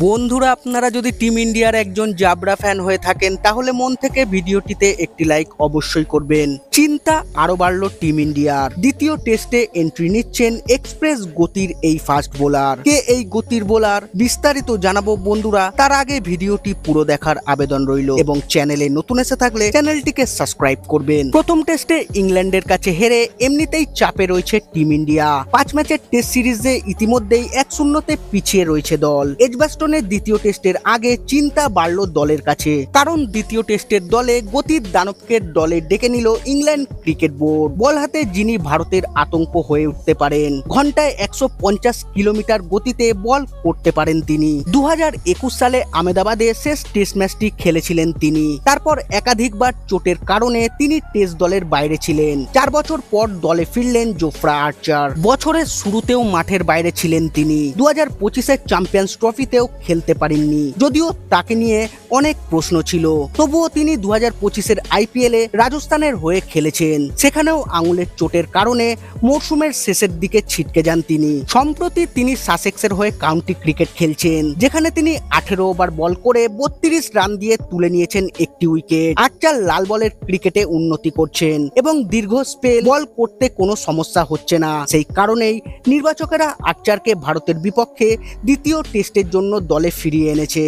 বন্ধুরা, আপনারা যদি টিম ইন্ডিয়ার একজন জাবরা ফ্যান হয়ে থাকেন তাহলে মন থেকে ভিডিওটিতে একটি লাইক অবশ্যই করবেন। চিন্তা আরো বাড়ল টিম ইন্ডিয়ার। দ্বিতীয় টেস্টে এন্ট্রি নিচ্ছেন এক্সপ্রেস গতির এই ফাস্ট বোলার। কে এই গতির বোলার বিস্তারিত জানাবো বন্ধুরা, তার আগে ভিডিওটি পুরো দেখার আবেদন রইল এবং চ্যানেলে নতুন এসে থাকলে চ্যানেলটিকে সাবস্ক্রাইব করবেন। প্রথম টেস্টে ইংল্যান্ডের কাছে হেরে এমনিতেই চাপে রয়েছে টিম ইন্ডিয়া। 5 ম্যাচের টেস্ট সিরিজে ইতিমধ্যেই 1-0-তে পিছিয়ে রয়েছে দল। এজবাস্টনের দ্বিতীয় টেস্টের আগে চিন্তা বাড়ল দলের কাছে, কারণ দ্বিতীয় টেস্টের দলে গতির দানবকে দলে ডেকে নিল ইংল্যান্ড ক্রিকেট বোর্ড। বল হাতে যিনি ভারতের আতঙ্ক হয়ে উঠতে পারেন। ঘন্টায় 150 কিলোমিটার গতিতে বল করতে পারেন তিনি। 2021 সালে আহমেদাবাদে শেষ টেস্ট ম্যাচটি খেলেছিলেন তিনি। তারপর একাধিকবার চোটের কারণে তিনি টেস্ট দলের বাইরে ছিলেন। 4 বছর পর দলে ফিরলেন জোফরা আর্চার। বছরের শুরুতেও মাঠের বাইরে ছিলেন তিনি। 2025-এর চ্যাম্পিয়ন্স ট্রফিতেও খেলতে পারেননি, যদিও তাকে নিয়ে অনেক প্রশ্ন ছিল। তবুও তিনি 2025-এর আইপিএলে রাজস্থানের হয়ে খেলেছেন। সেখানেও আঙুলের চোটের কারণে মরশুমের শেষের দিকে ছিটকে যান তিনি। সম্প্রতি তিনি সাসেক্সের হয়ে কাউন্টি ক্রিকেট খেলছেন, যেখানে তিনি 18 ওভার বল করে 32 রান দিয়ে তুলে নিয়েছেন একটি উইকেট। আর্চার লাল বলের ক্রিকেটে উন্নতি করছেন এবং দীর্ঘ স্পেল বল করতে কোনো সমস্যা হচ্ছে না। সেই কারণেই নির্বাচকেরা আর্চারকে ভারতের বিপক্ষে দ্বিতীয় টেস্টের জন্য দলে ফিরিয়ে এনেছে।